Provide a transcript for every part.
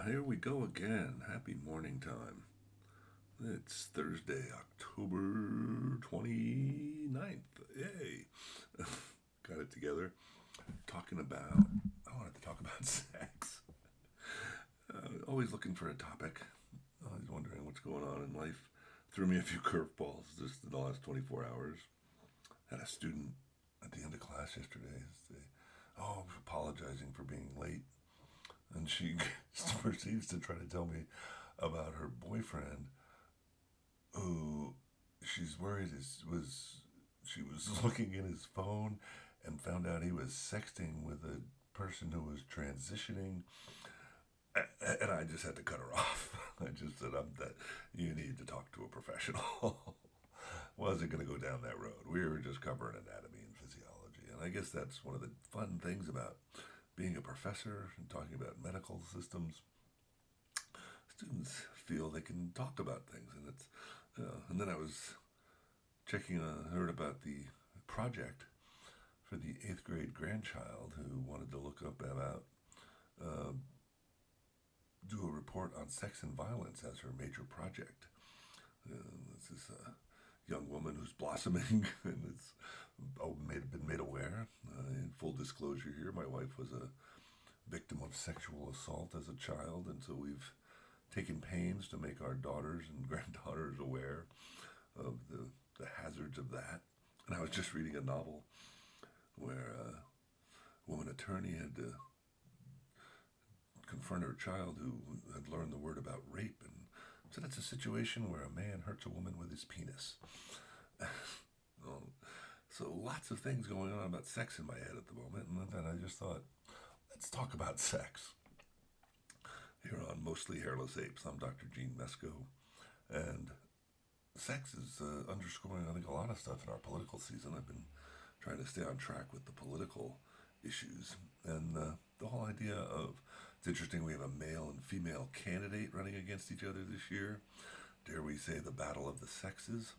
Here we go again. Happy morning time. It's Thursday, October 29th. Yay! Got it together. I wanted to talk about sex. Always looking for a topic. Always wondering what's going on in life. Threw me a few curveballs just in the last 24 hours. Had a student at the end of class yesterday say, "Oh, I'm apologizing for being late." And she proceeds to try to tell me about her boyfriend who she's worried she was looking in his phone and found out he was sexting with a person who was transitioning. And I just had to cut her off. I just said, that you need to talk to a professional." Wasn't going to go down that road. We were just covering anatomy and physiology. And I guess that's one of the fun things about being a professor and talking about medical systems. Students feel they can talk about things, and it's and then I was heard about the project for the 8th grade grandchild who wanted to look up about uh, do a report on sex and violence as her major project. This is a young woman who's blossoming and it's been made aware. In full disclosure here, my wife was a victim of sexual assault as a child, and so we've taken pains to make our daughters and granddaughters aware of the hazards of that. And I was just reading a novel where a woman attorney had to confront her child who had learned the word about rape, and so that's a situation where a man hurts a woman with his penis. So lots of things going on about sex in my head at the moment, and then I just thought, let's talk about sex. Here on Mostly Hairless Apes, I'm Dr. Gene Mesco, and sex is underscoring, I think, a lot of stuff in our political season. I've been trying to stay on track with the political issues, and the whole idea of, it's interesting, we have a male and female candidate running against each other this year. Dare we say the battle of the sexes?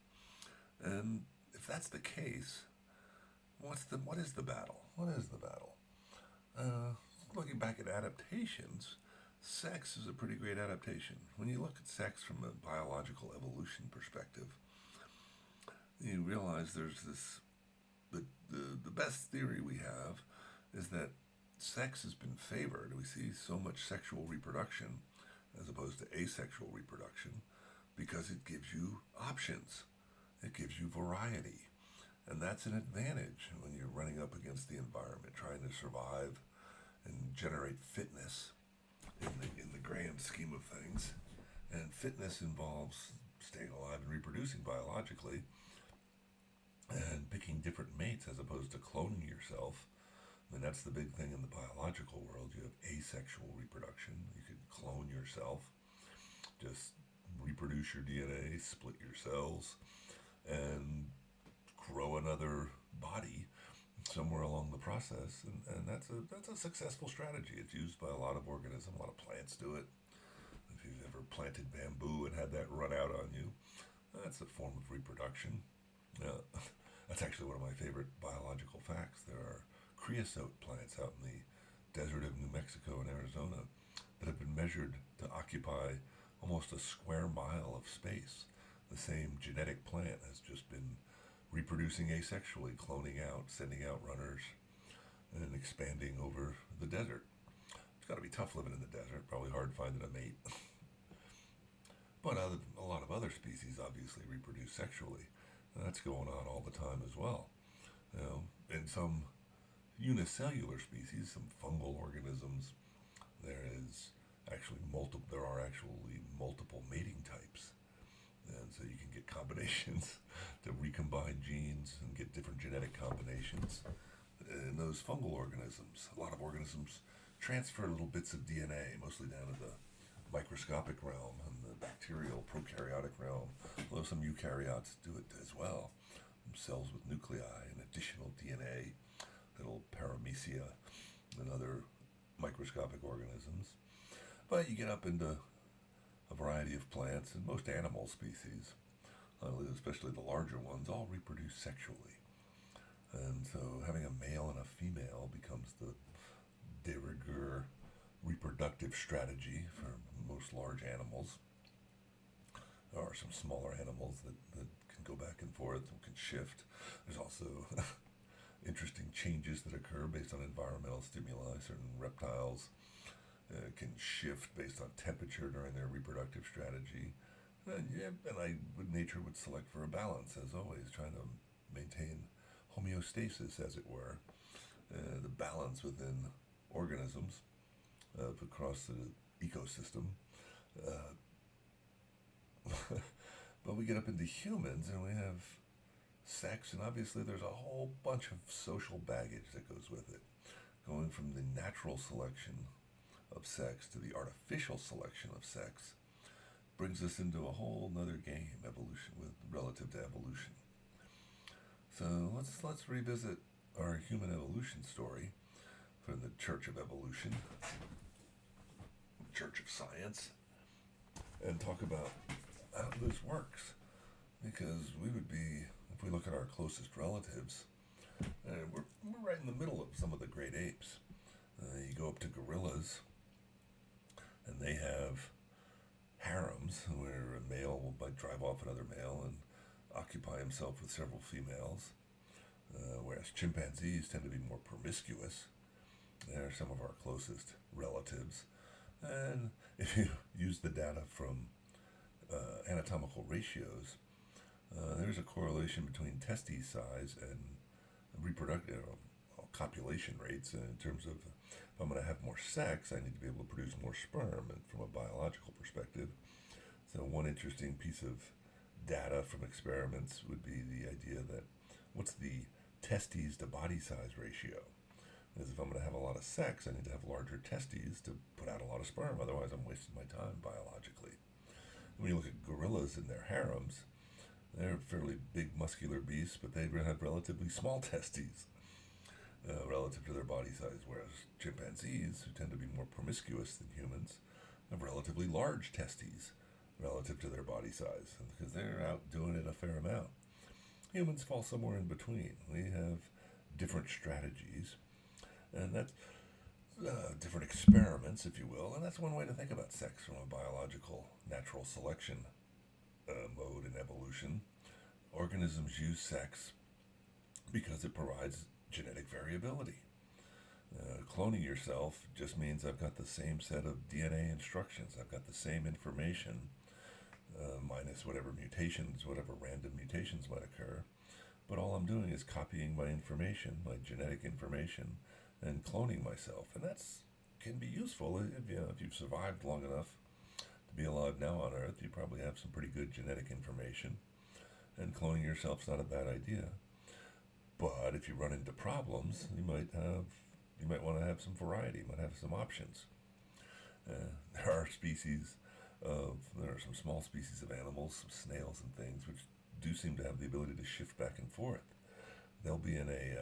And if that's the case, what is the battle? What is the battle? Looking back at adaptations, sex is a pretty great adaptation. When you look at sex from a biological evolution perspective, you realize there's this the best theory we have is that sex has been favored. We see so much sexual reproduction as opposed to asexual reproduction because it gives you options. It gives you variety. And that's an advantage when you're running up against the environment, trying to survive and generate fitness in the grand scheme of things. And fitness involves staying alive and reproducing biologically and picking different mates as opposed to cloning yourself. I mean, that's the big thing in the biological world. You have asexual reproduction. You can clone yourself, just reproduce your DNA, split your cells, and grow another body somewhere along the process. And that's a successful strategy. It's used by a lot of organisms. A lot of plants do it. If you've ever planted bamboo and had that run out on you, that's a form of reproduction. That's actually one of my favorite biological facts. There are creosote plants out in the desert of New Mexico and Arizona that have been measured to occupy almost a square mile of space. The same genetic plant has just been reproducing asexually, cloning out, sending out runners, and expanding over the desert. It's got to be tough living in the desert, probably hard finding a mate. But a lot of other species obviously reproduce sexually. And that's going on all the time as well. In some unicellular species, some fungal organisms, there are actually multiple mating types. And so you can get combinations to recombine genes and get different genetic combinations in those fungal organisms. A lot of organisms transfer little bits of DNA, mostly down to the microscopic realm and the bacterial prokaryotic realm, although some eukaryotes do it as well. Cells with nuclei and additional DNA, little paramecia and other microscopic organisms. But you get up into a variety of plants, and most animal species, especially the larger ones, all reproduce sexually. And so having a male and a female becomes the de rigueur reproductive strategy for most large animals. There are some smaller animals that can go back and forth and can shift. There's also interesting changes that occur based on environmental stimuli. Certain reptiles can shift based on temperature during their reproductive strategy. Nature would select for a balance, as always, trying to maintain homeostasis, as it were, the balance within organisms across the ecosystem. But we get up into humans and we have sex, and obviously there's a whole bunch of social baggage that goes with it. Going from the natural selection of sex to the artificial selection of sex brings us into a whole nother game, evolution, with relative to evolution. So let's revisit our human evolution story from the Church of Evolution, Church of Science, and talk about how this works. Because we would be, if we look at our closest relatives, we're right in the middle of some of the great apes. You go up to gorillas, and they have harems where a male might drive off another male and occupy himself with several females, whereas chimpanzees tend to be more promiscuous. They're some of our closest relatives. And if you use the data from anatomical ratios, there's a correlation between testes size and reproductive copulation rates in terms of if I'm going to have more sex, I need to be able to produce more sperm, and from a biological perspective. So one interesting piece of data from experiments would be the idea that what's the testes to body size ratio? Because if I'm going to have a lot of sex, I need to have larger testes to put out a lot of sperm, otherwise I'm wasting my time biologically. When you look at gorillas in their harems, they're fairly big, muscular beasts, but they have relatively small testes relative to their body size, whereas chimpanzees, who tend to be more promiscuous than humans, have relatively large testes relative to their body size, because they're out doing it a fair amount. Humans fall somewhere in between. We have different strategies, and that's different experiments, if you will, and that's one way to think about sex from a biological, natural selection mode in evolution. Organisms use sex because it provides genetic variability. Cloning yourself just means I've got the same set of DNA instructions. I've got the same information, minus whatever mutations, whatever random mutations might occur. But all I'm doing is copying my information, my genetic information, and cloning myself. And that's can be useful if you've survived long enough to be alive now on Earth. You probably have some pretty good genetic information, and cloning yourself's not a bad idea. But if you run into problems, you might want to have some variety. You might have some options. There are some small species of animals, some snails and things, which do seem to have the ability to shift back and forth. They'll be in a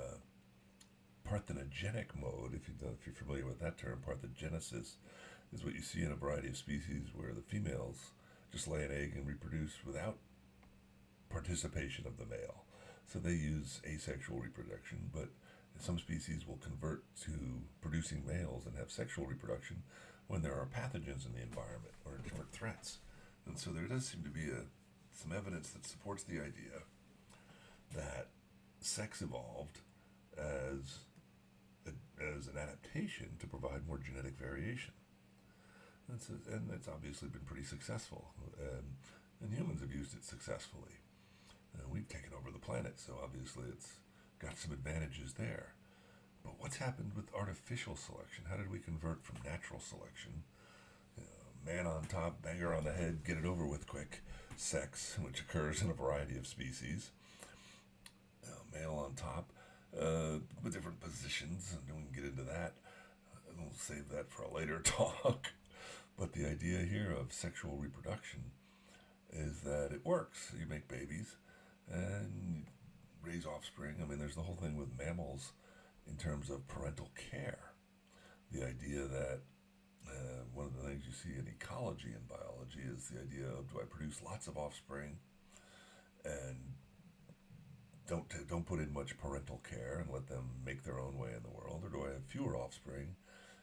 parthenogenic mode, if you're familiar with that term. Parthenogenesis is what you see in a variety of species where the females just lay an egg and reproduce without participation of the male. So they use asexual reproduction, but some species will convert to producing males and have sexual reproduction when there are pathogens in the environment or different threats. And so there does seem to be some evidence that supports the idea that sex evolved as an adaptation to provide more genetic variation. And it's obviously been pretty successful, and humans have used it successfully. We've taken over the planet, so obviously it's got some advantages there. But what's happened with artificial selection? How did we convert from natural selection, man on top, banger on the head, get it over with quick, sex, which occurs in a variety of species, male on top, with different positions, and we can get into that. We'll save that for a later talk. But the idea here of sexual reproduction is that it works. You make babies and raise offspring. I mean, there's the whole thing with mammals in terms of parental care. The idea that one of the things you see in ecology and biology is the idea of, do I produce lots of offspring and don't put in much parental care and let them make their own way in the world, or do I have fewer offspring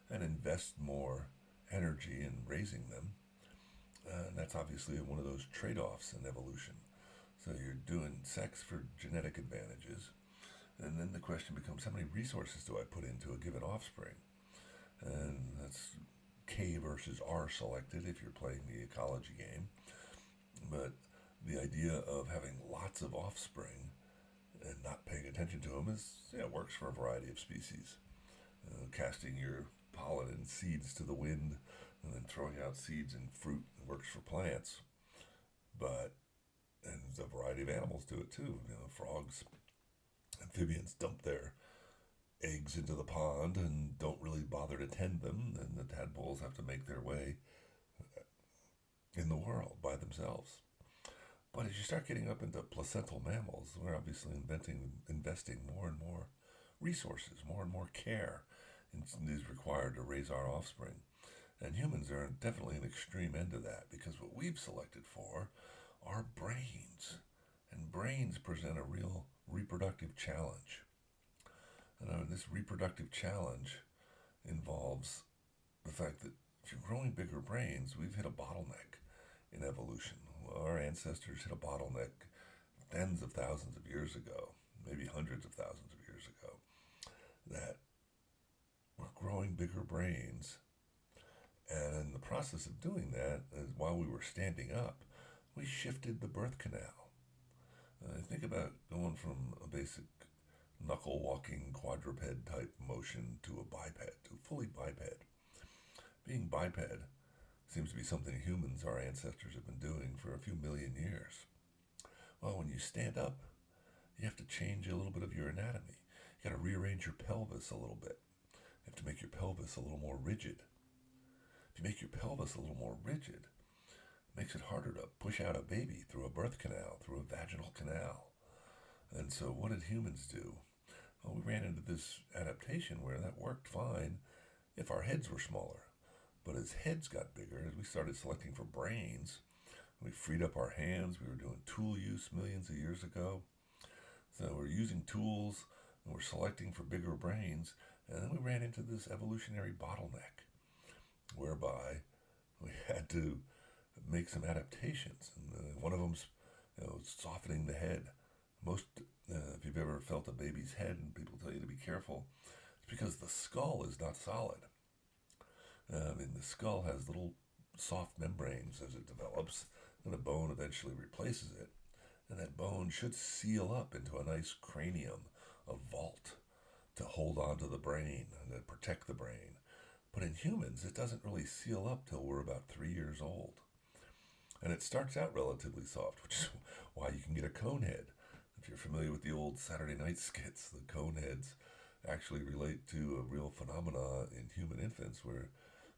and invest more energy in raising them And that's obviously one of those trade-offs in evolution. So you're doing sex for genetic advantages, and then the question becomes, how many resources do I put into a given offspring? And that's K versus R selected if you're playing the ecology game. But the idea of having lots of offspring and not paying attention to them is, works for a variety of species. Casting your pollen and seeds to the wind and then throwing out seeds and fruit works for plants. But, and a variety of animals do it too. Frogs, amphibians dump their eggs into the pond and don't really bother to tend them, and the tadpoles have to make their way in the world by themselves. But as you start getting up into placental mammals, we're obviously investing more and more resources, more and more care is required to raise our offspring. And humans are definitely an extreme end of that, because what we've selected for are brains. And brains present a real reproductive challenge. And this reproductive challenge involves the fact that if you're growing bigger brains, we've hit a bottleneck in evolution. Our ancestors hit a bottleneck tens of thousands of years ago, maybe hundreds of thousands of years ago, that we're growing bigger brains. And in the process of doing that, while we were standing up, we shifted the birth canal. Think about going from a basic knuckle walking quadruped type motion to a biped, to fully biped. Being biped seems to be something humans, our ancestors, have been doing for a few million years. Well, when you stand up, you have to change a little bit of your anatomy. You got to rearrange your pelvis a little bit. You have to make your pelvis a little more rigid. If you make your pelvis a little more rigid, it makes it harder to push out a baby through a birth canal, through a vaginal canal. And so what did humans do? Well, we ran into this adaptation where that worked fine if our heads were smaller. But as heads got bigger, as we started selecting for brains, we freed up our hands. We were doing tool use millions of years ago. So we're using tools, and we're selecting for bigger brains. And then we ran into this evolutionary bottleneck, whereby we had to make some adaptations. And one of them's softening the head. Most, if you've ever felt a baby's head and people tell you to be careful, it's because the skull is not solid. The skull has little soft membranes as it develops, and a bone eventually replaces it. And that bone should seal up into a nice cranium, a vault, to hold on to the brain and to protect the brain. But in humans, it doesn't really seal up till we're about 3 years old. And it starts out relatively soft, which is why you can get a cone head. If you're familiar with the old Saturday night skits, the cone heads actually relate to a real phenomena in human infants where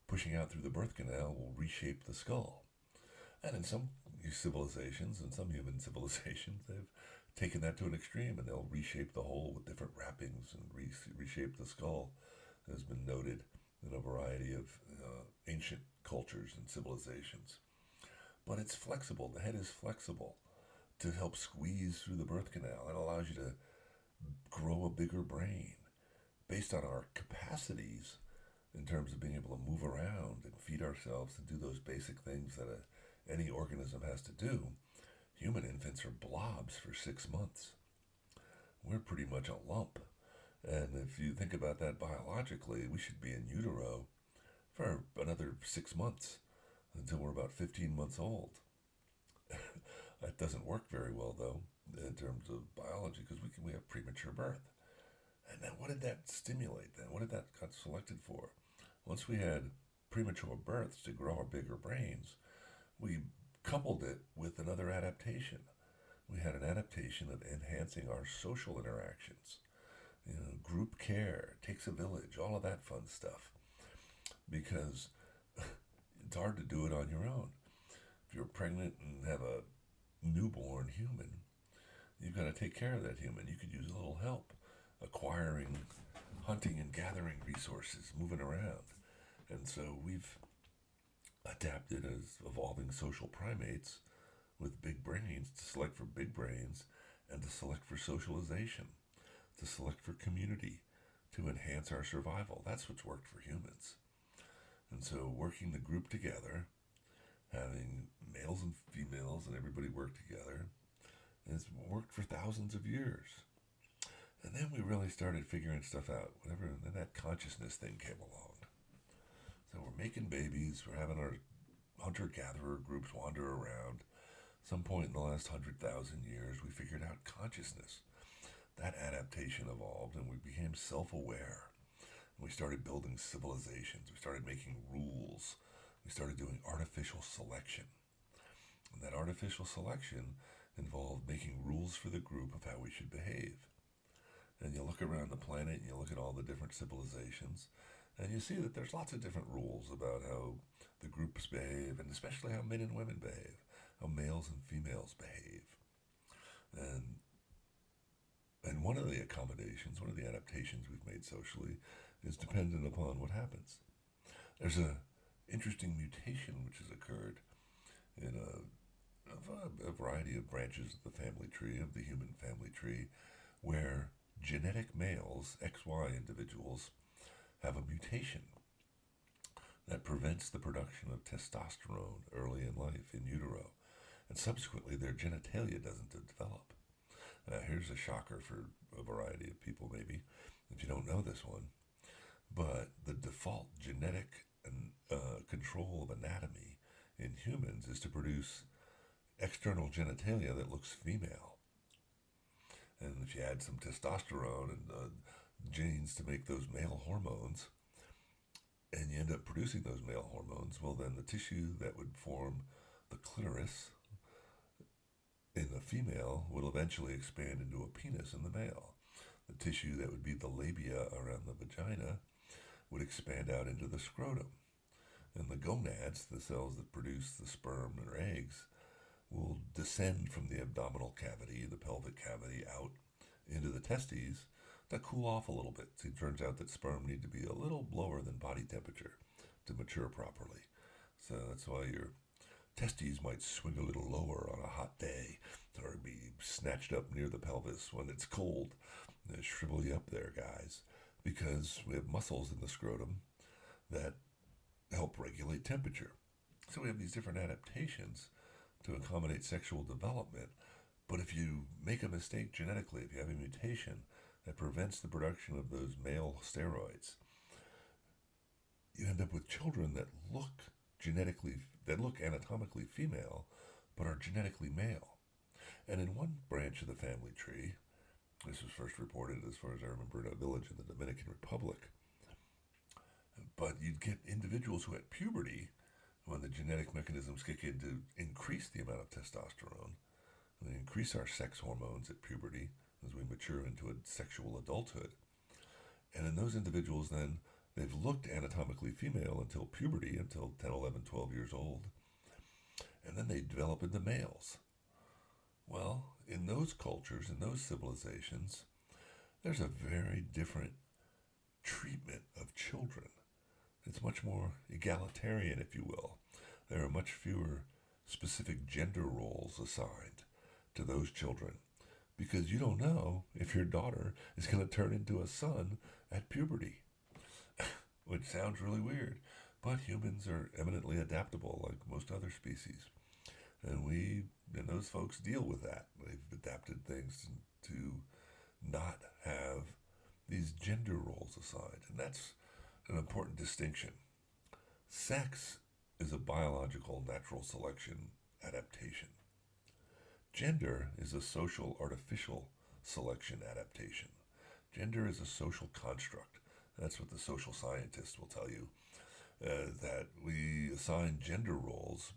pushing out through the birth canal will reshape the skull. And in some civilizations, in some human civilizations, they've taken that to an extreme, and they'll reshape the whole with different wrappings and reshape the skull, has been noted in a variety of ancient cultures and civilizations. But it's flexible. The head is flexible to help squeeze through the birth canal. It allows you to grow a bigger brain based on our capacities in terms of being able to move around and feed ourselves and do those basic things that any organism has to do. Human infants are blobs for 6 months. We're pretty much a lump. And if you think about that biologically, we should be in utero for another 6 months until we're about 15 months old. That doesn't work very well, though, in terms of biology, because we have premature birth. And then what did that stimulate then? What did that got selected for? Once we had premature births to grow our bigger brains, we coupled it with another adaptation. We had an adaptation of enhancing our social interactions. Group care, takes a village, all of that fun stuff. Because it's hard to do it on your own. If you're pregnant and have a newborn human, you've got to take care of that human. You could use a little help acquiring, hunting and gathering resources, moving around. And so we've adapted as evolving social primates with big brains to select for big brains and to select for socialization, to select for community, to enhance our survival. That's what's worked for humans. And so working the group together, having males and females and everybody work together. And it's worked for thousands of years. And then we really started figuring stuff out. Whatever, and then that consciousness thing came along. So we're making babies. We're having our hunter-gatherer groups wander around. Some point in the last 100,000 years, we figured out consciousness. That adaptation evolved, and we became self-aware. We started building civilizations. We started making rules. We started doing artificial selection. And that artificial selection involved making rules for the group of how we should behave. And you look around the planet and you look at all the different civilizations, and you see that there's lots of different rules about how the groups behave, and especially how men and women behave, how males and females behave. And one of the accommodations, one of the adaptations we've made socially is dependent upon what happens. There's a interesting mutation which has occurred in a variety of branches of the family tree, of the human family tree, where genetic males, XY individuals, have a mutation that prevents the production of testosterone early in life in utero, and subsequently their genitalia doesn't develop. Now, here's a shocker for a variety of people, maybe, if you don't know this one, but the default genetic control of anatomy in humans is to produce external genitalia that looks female. And if you add some testosterone and genes to make those male hormones, and you end up producing those male hormones, well, then the tissue that would form the clitoris in the female will eventually expand into a penis in the male. The tissue that would be the labia around the vagina would expand out into the scrotum. And the gonads, the cells that produce the sperm or eggs, will descend from the abdominal cavity, the pelvic cavity, out into the testes to cool off a little bit. See, it turns out that sperm need to be a little lower than body temperature to mature properly. So that's why your testes might swing a little lower on a hot day, or be snatched up near the pelvis when it's cold. They shrivel you up there, guys, because we have muscles in the scrotum that help regulate temperature. So we have these different adaptations to accommodate sexual development. But if you make a mistake genetically, if you have a mutation that prevents the production of those male steroids, you end up with children that look anatomically female, but are genetically male. And in one branch of the family tree, this was first reported, as far as I remember, in a village in the Dominican Republic, but you'd get individuals who at puberty, when the genetic mechanisms kick in to increase the amount of testosterone, and they increase our sex hormones at puberty as we mature into a sexual adulthood. And in those individuals, then, they've looked anatomically female until puberty, until 10, 11, 12 years old, and then they develop into males. Well, in those cultures, in those civilizations, there's a very different treatment of children. It's much more egalitarian, if you will. There are much fewer specific gender roles assigned to those children, because you don't know if your daughter is going to turn into a son at puberty, which sounds really weird, but humans are eminently adaptable like most other species. And those folks deal with that. They've adapted things to not have these gender roles assigned, and that's an important distinction. Sex is a biological natural selection adaptation. Gender is a social artificial selection adaptation. Gender is a social construct. That's what the social scientists will tell you, that we assign gender roles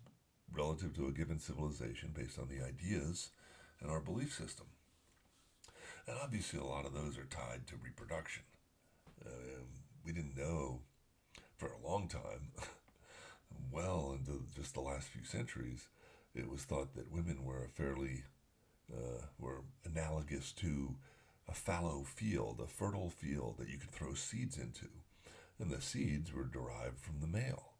relative to a given civilization based on the ideas and our belief system. And obviously a lot of those are tied to reproduction. We didn't know for a long time, well into just the last few centuries, it was thought that women were were analogous to a fallow field, a fertile field that you could throw seeds into. And the seeds were derived from the male.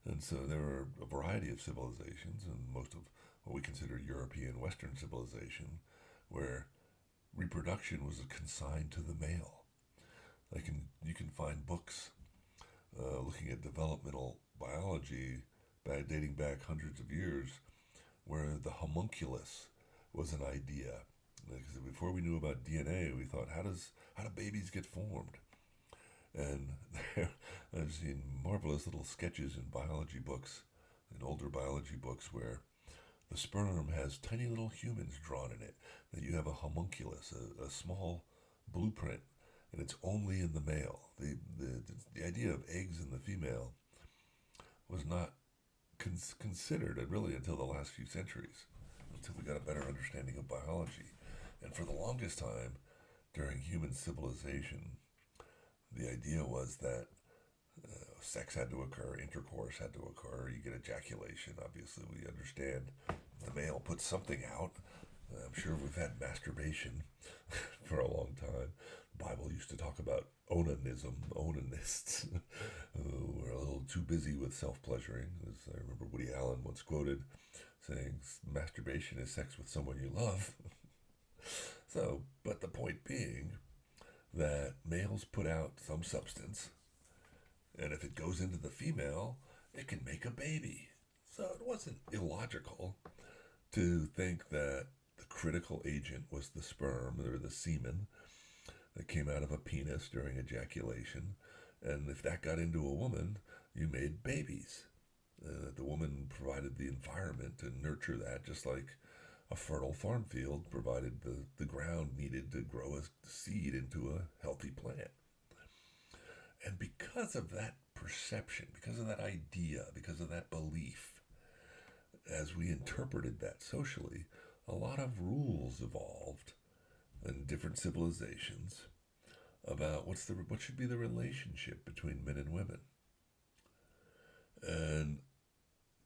And so there are a variety of civilizations, and most of what we consider European Western civilization, where reproduction was consigned to the male. You can find books looking at developmental biology dating back hundreds of years, where the homunculus was an idea. Because before we knew about DNA, we thought, how do babies get formed? And I've seen marvelous little sketches in biology books, in older biology books, where the sperm has tiny little humans drawn in it. That you have a homunculus, a small blueprint, and it's only in the male. The idea of eggs in the female was not considered really until the last few centuries, until we got a better understanding of biology. And for the longest time, during human civilization, the idea was that sex had to occur, intercourse had to occur, you get ejaculation. Obviously, we understand the male puts something out. I'm sure we've had masturbation for a long time. The Bible used to talk about onanism, onanists, who were a little too busy with self-pleasuring. As I remember Woody Allen once quoted saying, masturbation is sex with someone you love. So, but the point being that males put out some substance, and if it goes into the female, it can make a baby. So it wasn't illogical to think that the critical agent was the sperm or the semen that came out of a penis during ejaculation. And if that got into a woman, you made babies. The woman provided the environment to nurture that, just like a fertile farm field provided the ground needed to grow a seed into a healthy plant. And because of that perception, because of that idea, because of that belief, as we interpreted that socially, a lot of rules evolved in different civilizations about what should be the relationship between men and women. And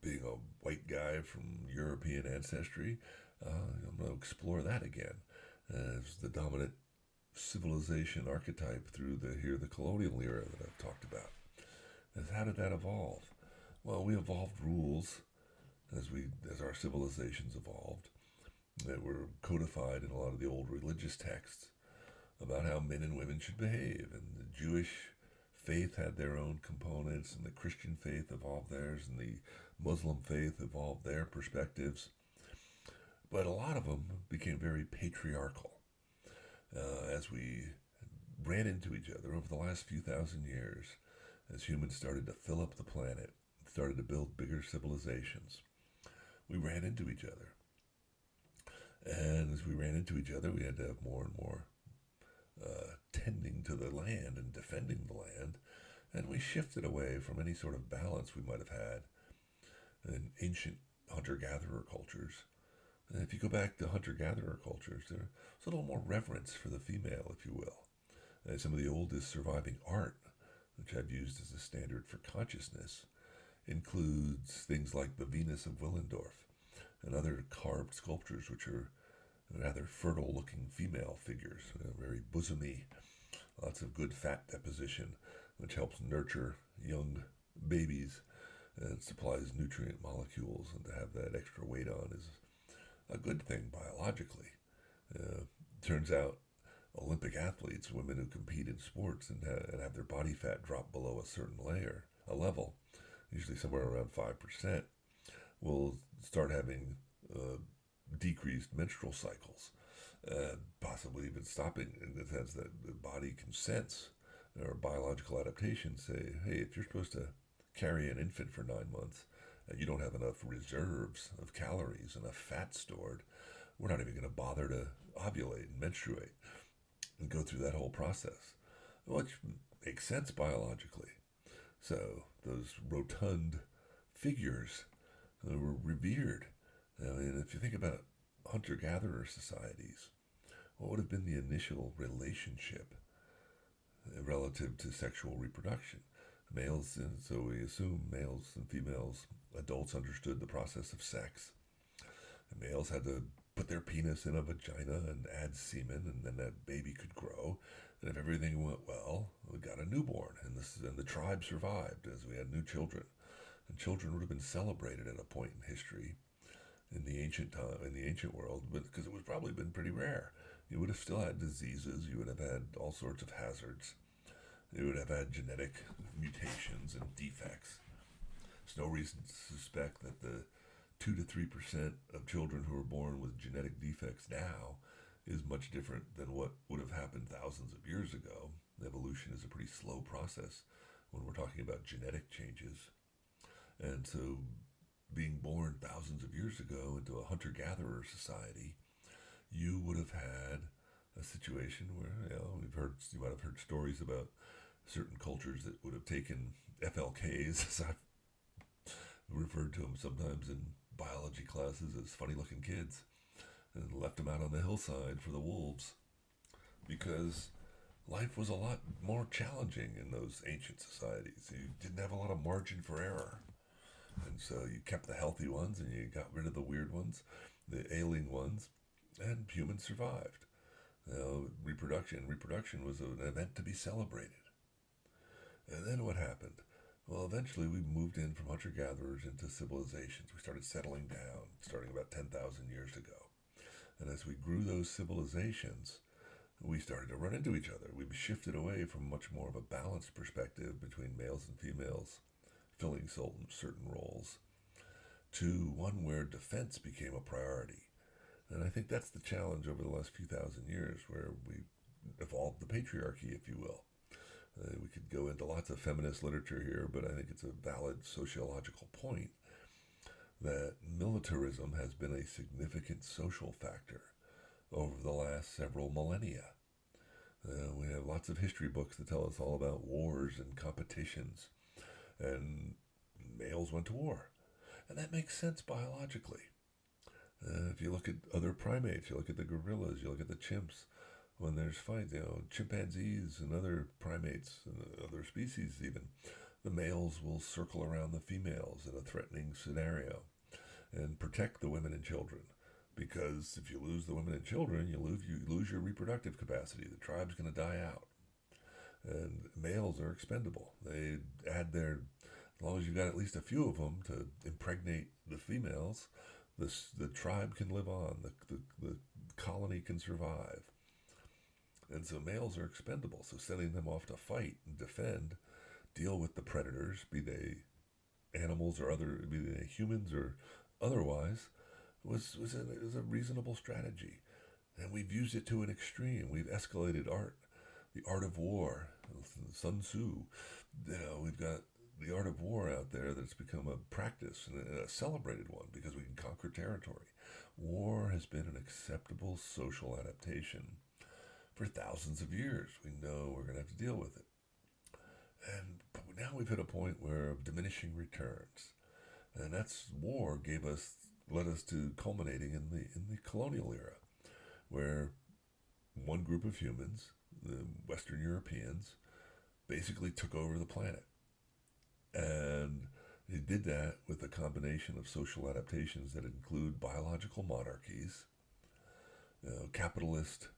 being a white guy from European ancestry, I'm going to explore that again as the dominant civilization archetype through the colonial era that I've talked about. Is how did that evolve? Well, we evolved rules as our civilizations evolved that were codified in a lot of the old religious texts about how men and women should behave. And the Jewish faith had their own components, and the Christian faith evolved theirs, and the Muslim faith evolved their perspectives. But a lot of them became very patriarchal as we ran into each other over the last few thousand years, as humans started to fill up the planet, started to build bigger civilizations. We ran into each other. And as we ran into each other, we had to have more and more tending to the land and defending the land. And we shifted away from any sort of balance we might have had in ancient hunter-gatherer cultures. And if you go back to hunter-gatherer cultures, there's a little more reverence for the female, if you will. And some of the oldest surviving art, which I've used as a standard for consciousness, includes things like the Venus of Willendorf and other carved sculptures, which are rather fertile-looking female figures, very bosomy, lots of good fat deposition, which helps nurture young babies and supplies nutrient molecules, and to have that extra weight on is a good thing biologically. Turns out Olympic athletes, women who compete in sports and have their body fat drop below a certain level, usually somewhere around 5%, will start having decreased menstrual cycles, possibly even stopping, in the sense that the body can sense, or biological adaptations say, hey, if you're supposed to carry an infant for 9 months and you don't have enough reserves of calories, enough fat stored, we're not even going to bother to ovulate and menstruate and go through that whole process, which makes sense biologically. So those rotund figures were revered. I mean, if you think about hunter-gatherer societies, what would have been the initial relationship relative to sexual reproduction? Males, so we assume males and females, adults understood the process of sex. And males had to put their penis in a vagina and add semen, and then that baby could grow. And if everything went well, we got a newborn, and the tribe survived as we had new children. And children would have been celebrated at a point in history in the ancient world, because it was probably been pretty rare. You would have still had diseases. You would have had all sorts of hazards. You would have had genetic mutations and defects. There's no reason to suspect that the 2 to 3% of children who are born with genetic defects now is much different than what would have happened thousands of years ago. Evolution is a pretty slow process when we're talking about genetic changes. And so, being born thousands of years ago into a hunter gatherer society, you would have had a situation where, you might have heard stories about certain cultures that would have taken FLKs, as I've referred to them sometimes in biology classes as funny looking kids, and left them out on the hillside for the wolves because life was a lot more challenging in those ancient societies. You didn't have a lot of margin for error. And so you kept the healthy ones and you got rid of the weird ones, the ailing ones, and humans survived. Reproduction was an event to be celebrated. And then what happened? Well, eventually we moved in from hunter-gatherers into civilizations. We started settling down, starting about 10,000 years ago. And as we grew those civilizations, we started to run into each other. We shifted away from much more of a balanced perspective between males and females, filling certain roles, to one where defense became a priority. And I think that's the challenge over the last few thousand years, where we evolved the patriarchy, if you will. We could go into lots of feminist literature here, but I think it's a valid sociological point that militarism has been a significant social factor over the last several millennia. We have lots of history books that tell us all about wars and competitions, and males went to war. And that makes sense biologically. If you look at other primates, you look at the gorillas, you look at the chimps, when there's fights, chimpanzees and other primates and other species even, the males will circle around the females in a threatening scenario and protect the women and children. Because if you lose the women and children, you lose your reproductive capacity. The tribe's going to die out. And males are expendable. They add as long as you've got at least a few of them to impregnate the females, the tribe can live on, the colony can survive. And so males are expendable. So sending them off to fight and defend, deal with the predators, be they animals or be they humans or otherwise, was a reasonable strategy. And we've used it to an extreme. We've escalated art, the art of war, Sun Tzu. We've got the art of war out there that's become a practice and a celebrated one because we can conquer territory. War has been an acceptable social adaptation for thousands of years. We know we're going to have to deal with it. But now we've hit a point where of diminishing returns. And that's war led us to culminating in the colonial era, where one group of humans, the Western Europeans, basically took over the planet. And they did that with a combination of social adaptations that include biological monarchies, capitalist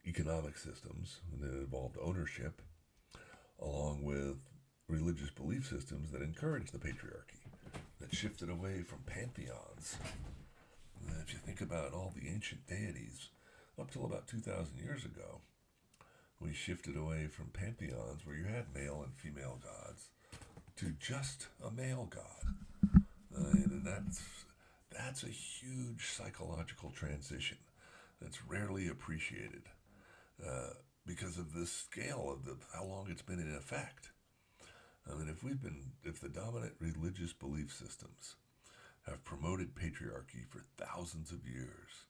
economic systems that involved ownership, along with religious belief systems that encouraged the patriarchy, that shifted away from pantheons. If you think about all the ancient deities, up till about 2,000 years ago, we shifted away from pantheons where you had male and female gods to just a male god. And that's a huge psychological transition that's rarely appreciated because of the scale of how long it's been in effect. I mean, if the dominant religious belief systems have promoted patriarchy for thousands of years,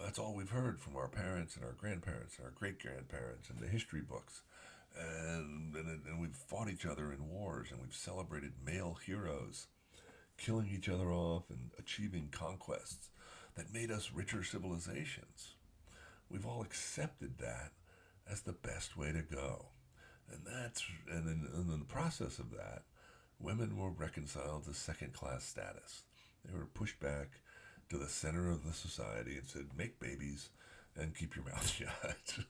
that's all we've heard from our parents and our grandparents and our great-grandparents and the history books. And we've fought each other in wars, and we've celebrated male heroes killing each other off and achieving conquests that made us richer civilizations. We've all accepted that as the best way to go. And in the process of that, women were reconciled to second-class status. They were pushed back to the center of the society and said, make babies and keep your mouth shut.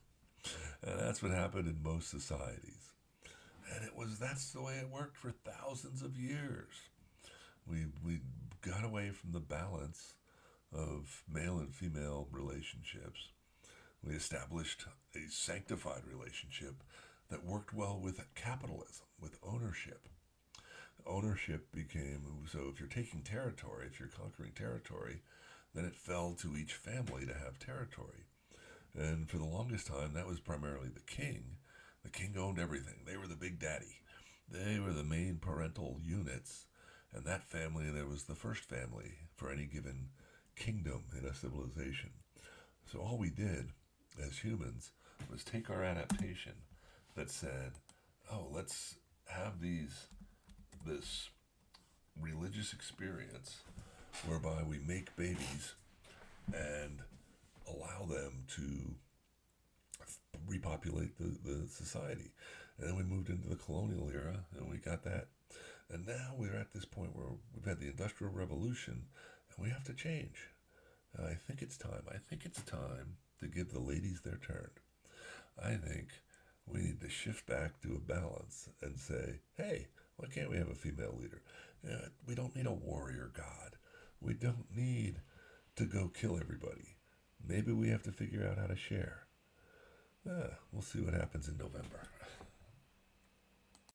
And that's what happened in most societies. And that's the way it worked for thousands of years. We got away from the balance of male and female relationships. We established a sanctified relationship that worked well with capitalism, with ownership. ownership became, so if you're taking territory, if you're conquering territory, then it fell to each family to have territory. And for the longest time, that was primarily the king. The king owned everything. They were the big daddy. They were the main parental units. And that family, there was the first family for any given kingdom in a civilization. So all we did as humans was take our adaptation that said, oh, let's have this religious experience whereby we make babies and allow them to repopulate the society. And then we moved into the colonial era and we got that. And now we're at this point where we've had the Industrial Revolution and we have to change. And I think it's time. I think it's time to give the ladies their turn. I think we need to shift back to a balance and say, hey, why can't we have a female leader? We don't need a warrior god. We don't need to go kill everybody. Maybe we have to figure out how to share. We'll see what happens in November.